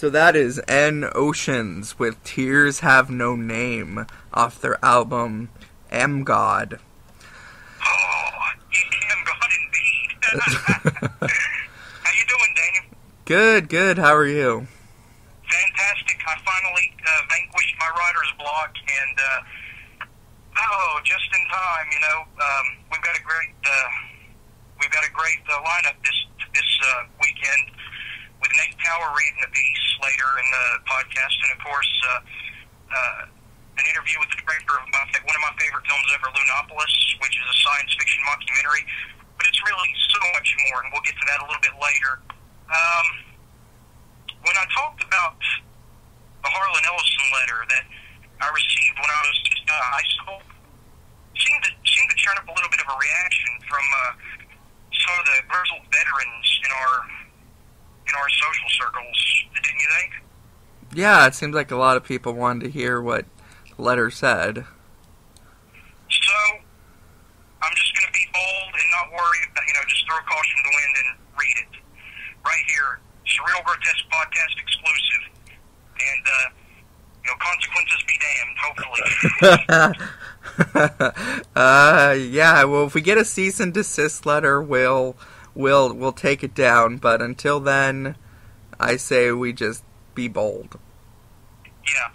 So that is N Oceans with Tears Have No Name off their album M God. Oh, M God indeed. How you doing, Daniel? Good. How are you? Fantastic. I finally vanquished my writer's block, and just in time. We've got a great lineup this weekend, with Nate Tower reading a piece later in the podcast, and of course an interview with the director of one of my favorite films ever, Lunopolis, which is a science fiction mockumentary. But it's really so much more, and we'll get to that a little bit later. When I talked about the Harlan Ellison letter that I received when I was just out of high school, seemed to churn up a little bit of a reaction from some of the grizzled veterans in our social circles. Didn't you think? Yeah, it seems like a lot of people wanted to hear what the letter said. So I'm just going to be bold and not worry about, just throw caution to the wind and read it. Right here, Surreal Grotesque Podcast exclusive. And, consequences be damned, hopefully. Yeah, well, if we get a cease and desist letter, we'll take it down. But until then, I say we just be bold. Yeah,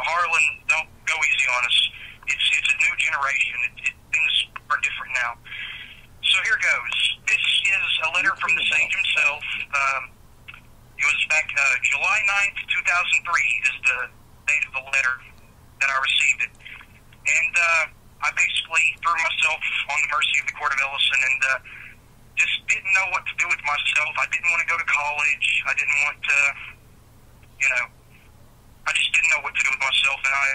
Harlan, don't go easy on us. It's a new generation. Things are different now. So here goes. This is a letter from the sage himself. It was back July 9th, 2003 is the date of the letter that I received it. And I basically threw myself on the mercy of the Court of Ellison and just didn't know what to do with myself. I didn't want to go to college. I didn't want to, I just didn't know what to do with myself. And I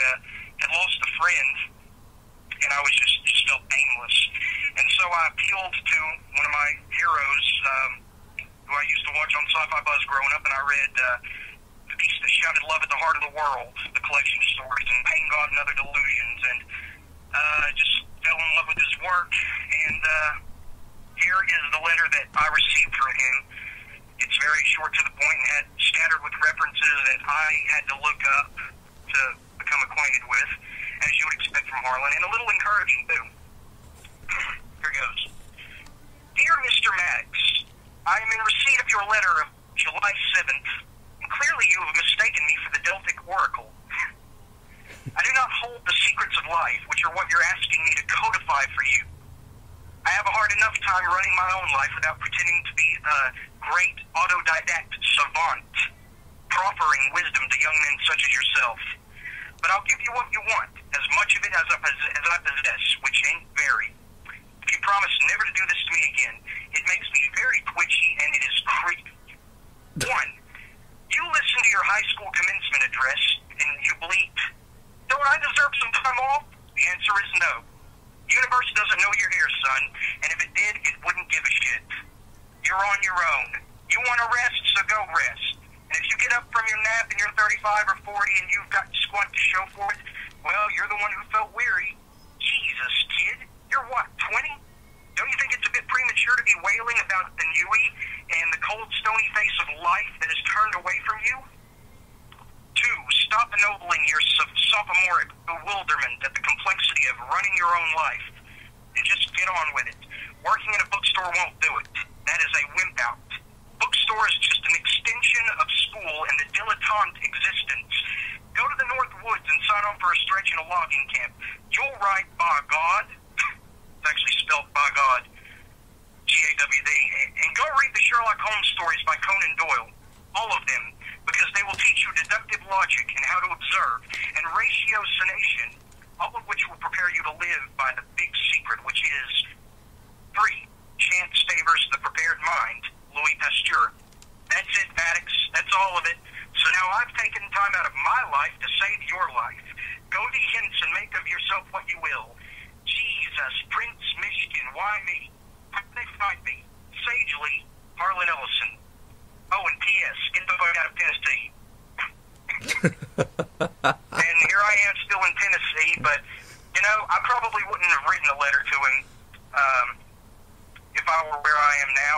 had lost a friend, and I was just felt aimless. And so I appealed to one of my heroes, who I used to watch on Sci-Fi Buzz growing up, and I read the piece that shouted love at the heart of the world, the collection of stories, and Pain, God, and Other Delusions, and just fell in love with his work. And here is the letter that I received from him. It's very short to the point and scattered with references that I had to look up to become acquainted with, as you would expect from Harlan, and a little encouraging, too. Here goes. Dear Mr. Maddox, I am in receipt of your letter of July 7th, and clearly you have mistaken me for the Delphic Oracle. I do not hold the secrets of life, which are what you're asking me to codify for you. I have a hard enough time running my own life without pretending to be a great autodidact savant, proffering wisdom to young men such as yourself. But I'll give you what you want, as much of it as I possess, which ain't very. If you promise never to do this to me again, it makes me very twitchy and it is creepy. 1. You listen to your high school commencement address and you bleat, "Don't I deserve some time off?" The answer is no. The universe doesn't know you're here, son, and if it did, it wouldn't give a shit. You're on your own. You want to rest, so go rest. And if you get up from your nap and you're 35 or 40 and you've got squat to show for it, well, you're the one who felt weary. Jesus, kid. You're what, 20? Don't you think it's a bit premature to be wailing about the ennui and the cold, stony face of life that has turned away from you? 2, stop ennobling your sophomoric bewilderment at the complexity of running your own life, and just get on with it. Working in a bookstore won't do it. That is a wimp out. Bookstore is just an extension of school and the dilettante existence. Go to the North Woods and sign on for a stretch in a logging camp. You'll write, by God, it's actually spelled by God, G-A-W-D, and go read the Sherlock Holmes stories by Conan Doyle. All of them, because they will teach you deductive logic and how to observe, and ratiocination, all of which will prepare you to live by the big secret, which is 3. Chance favors the prepared mind, Louis Pasteur. That's it, Maddox. That's all of it. So now I've taken time out of my life to save your life. Go to hints and make of yourself what you will. Jesus, Prince Michigan, why me? How can they find me? Sagely, Harlan Ellison. Oh, and P.S., get the fuck out of Tennessee. And here I am still in Tennessee, but, I probably wouldn't have written a letter to him if I were where I am now.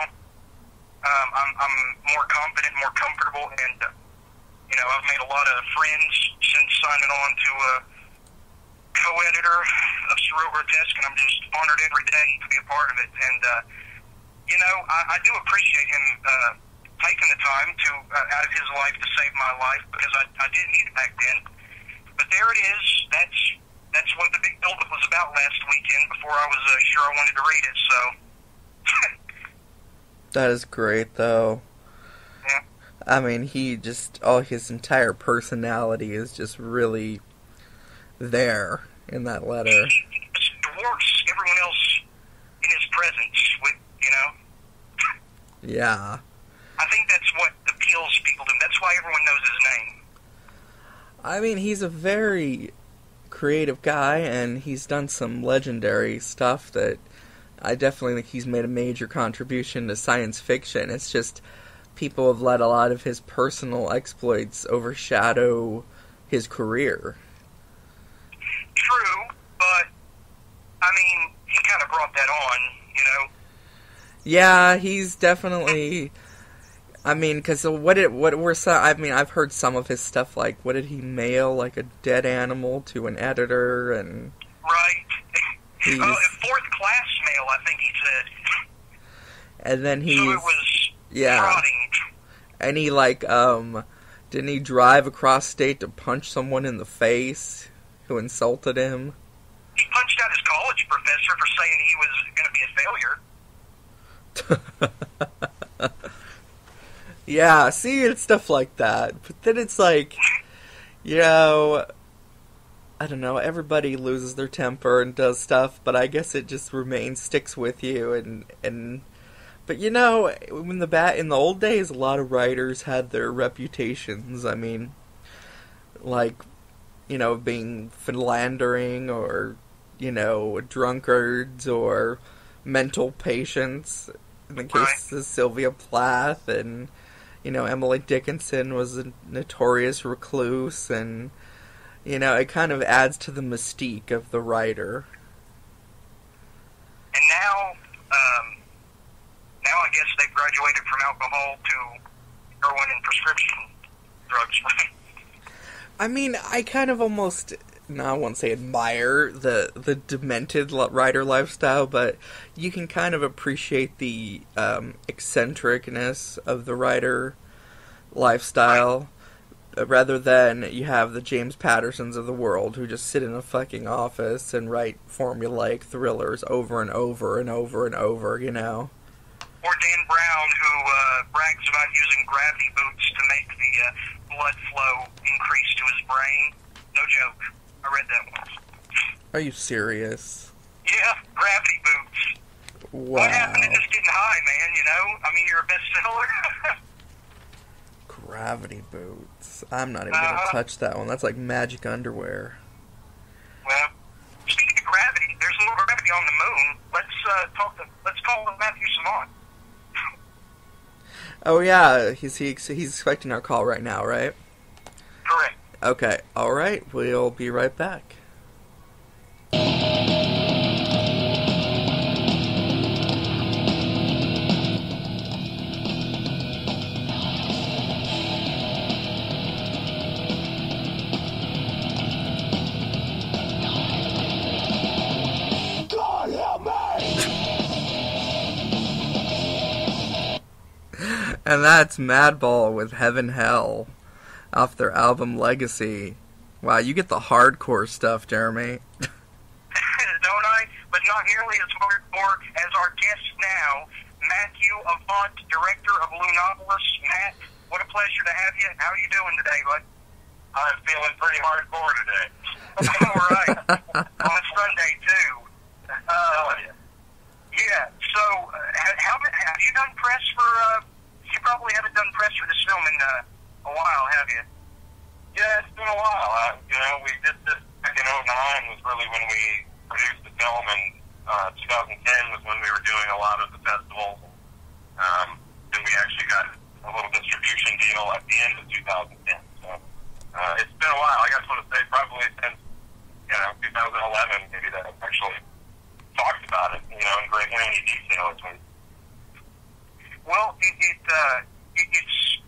I'm more confident, more comfortable, and I've made a lot of friends since signing on to co-editor of Surreal Grotesque, and I'm just honored every day to be a part of it. And, I do appreciate him taking the time to out of his life to save my life, because I didn't need it back then. But there it is. That's what the big build-up was about last weekend before I was sure I wanted to read it, so... That is great, though. Yeah. I mean, his entire personality is just really there in that letter. He just dwarfs everyone else in his presence with, Yeah. I think that's what appeals people to him. That's why everyone knows his name. I mean, he's a very creative guy, and he's done some legendary stuff that I definitely think he's made a major contribution to science fiction. It's just people have let a lot of his personal exploits overshadow his career. True, but, he kind of brought that on, Yeah, he's definitely... because I've heard some of his stuff, like, what did he mail, like, a dead animal to an editor, and... Right. Fourth class mail, I think he said. And then he... So it was rotting. And he, didn't he drive across state to punch someone in the face who insulted him? He punched out his college professor for saying he was going to be a failure. Yeah, see, it's stuff like that. But then it's like, I don't know, everybody loses their temper and does stuff, but I guess it just sticks with you, but in the old days, a lot of writers had their reputations. Being philandering, or, drunkards, or mental patients. In the case of Sylvia Plath, and, Emily Dickinson was a notorious recluse, and, it kind of adds to the mystique of the writer. And now I guess they've graduated from alcohol to heroin and prescription drugs. I kind of almost... No, I won't say admire the demented writer lifestyle, but you can kind of appreciate the eccentricness of the writer lifestyle, rather than you have the James Pattersons of the world who just sit in a fucking office and write formulaic thrillers over and over and over and over, Or Dan Brown, who brags about using gravity boots to make the blood flow increase to his brain. No joke. I read that once. Are you serious? Yeah, gravity boots. Wow. What happened to just getting high, man, you're a bestseller. Gravity boots. I'm not even going to touch that one. That's like magic underwear. Well, speaking of gravity, there's a little gravity on the moon. Let's call Matthew Samant. Oh, yeah. He's expecting our call right now, right? Correct. Okay, alright, we'll be right back. God help me! And that's MADBALL with Heavenhell, off their album Legacy. Wow, you get the hardcore stuff, Jeremy. Don't I? But not nearly as hardcore as our guest now, Matthew Avant, director of Lunopolis. Matt, what a pleasure to have you. How are you doing today, bud? I'm feeling pretty hardcore today. All right. On a Sunday, too. Yeah, so have you done press for... you probably haven't done press for this film in a while, have you? Yeah, it's been a while. We did this back in 2009 was really when we produced the film, and 2010 was when we were doing a lot of the festivals. Then we actually got a little distribution deal at the end of 2010. So it's been a while. I guess I want to say probably since 2011, maybe that I've actually talked about it, in any detail. Well, it's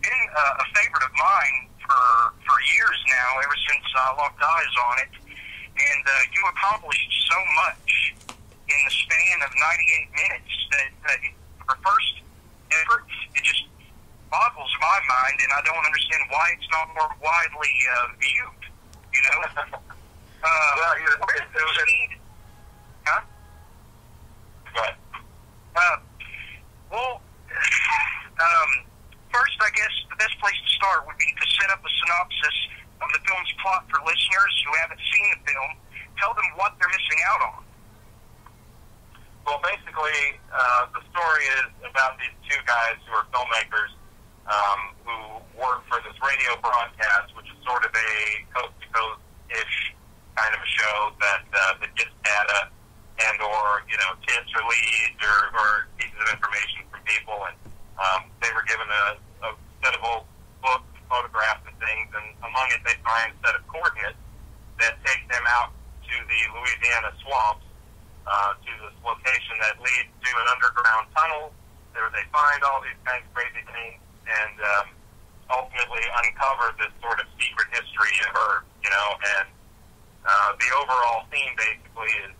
been a favorite of mine for years now, ever since I locked eyes on it. And you accomplished so much in the span of 98 minutes that for first effort, it just boggles my mind, and I don't understand why it's not more widely viewed. You know? Well, it was huh? Go ahead. Well, first, I guess the best place to start would be to set up a synopsis of the film's plot for listeners who haven't seen the film. Tell them what they're missing out on. Well, basically, the story is about these two guys who are filmmakers who work for this radio broadcast, which is sort of a coast-to-coast-ish kind of a show that gets data and or, you know, tips or leads or pieces of information from people. And they were given a set of old books, photographs, and things, and among it they find a set of coordinates that take them out to the Louisiana swamps, to this location that leads to an underground tunnel. There they find all these kinds of crazy things and ultimately uncover this sort of secret history of Earth, you know, and the overall theme basically is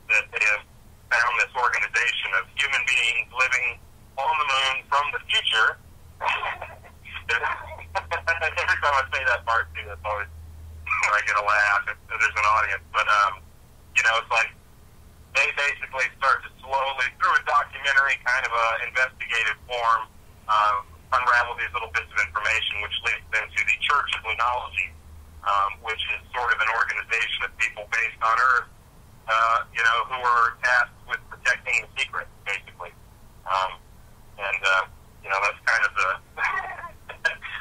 that they have found this organization of human beings living on the moon from the future. Every time I say that part, too, that's always when I get a laugh if there's an audience. But, you know, it's like they basically start to slowly, through a documentary kind of a investigative form, unravel these little bits of information, which leads them to the Church of Lunology, which is sort of an organization of people based on Earth, you know, who are tasked with protecting the secret, basically. You know, that's kind of the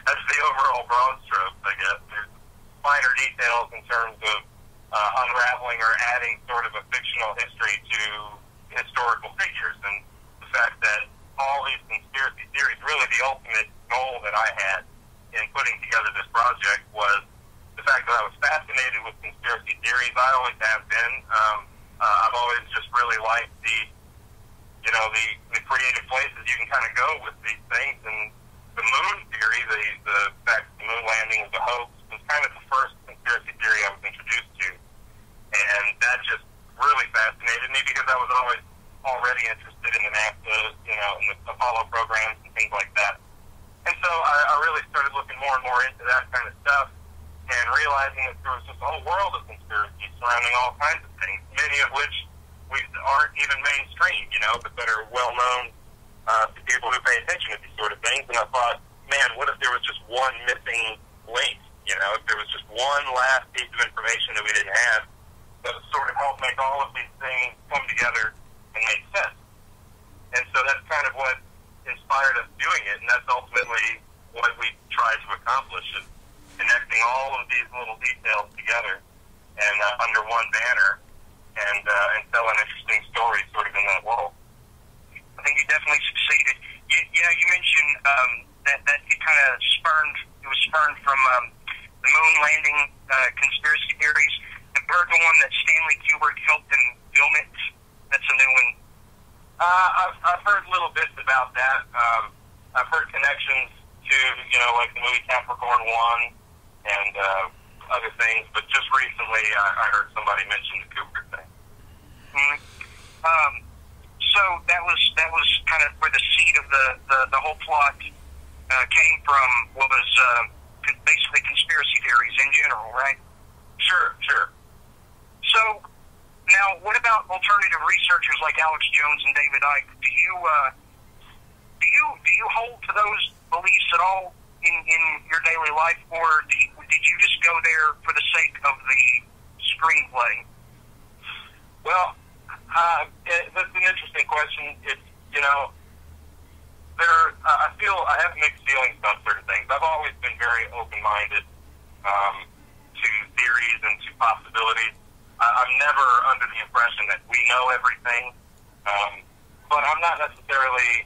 that's the overall broad strokes, I guess. There's finer details in terms of unraveling or adding sort of a fictional history to historical figures, and the fact that all these conspiracy theories, really the ultimate goal that I had in putting together this project was the fact that I was fascinated with conspiracy theories. I always have been. I've always just really liked the creative places you can kind of go with these things, and the moon theory, the fact that the moon landing was a hoax, was kind of the first conspiracy theory I was introduced to, and that just really fascinated me because I was already interested in the NASA, you know, in the Apollo programs and things like that. And so I really started looking more and more into that kind of stuff and realizing that there was just a whole world of conspiracies surrounding all kinds of things, many of which aren't even mainstream, you know, but that are well-known to people who pay attention to these sort of things. And I thought, man, what if there was just one missing link, you know, if there was just one last piece of information that we didn't have that would sort of help make all of these things come together and make sense. And so that's kind of what inspired us doing it, and that's ultimately what we tried to accomplish, is connecting all of these little details together and under one banner and tell an interesting story sort of in that world. I think you definitely succeeded. You mentioned that it kind of was spurned from the moon landing conspiracy theories. I've heard the one that Stanley Kubrick helped him film it. That's a new one. I've heard little bits about that. I've heard connections to, you know, like the movie Capricorn 1 and other things, but just recently I heard somebody mention the Kubrick thing. Mm-hmm. So that was kind of where the seed of the whole plot came from. Was basically conspiracy theories in general, right? Sure. So now, what about alternative researchers like Alex Jones and David Icke? Do you hold to those beliefs at all in your daily life, or did you just go there for the sake of the screenplay? Well, that's an interesting question. It's, you know, I feel I have mixed feelings about certain things. I've always been very open-minded to theories and to possibilities. I'm never under the impression that we know everything, but I'm not necessarily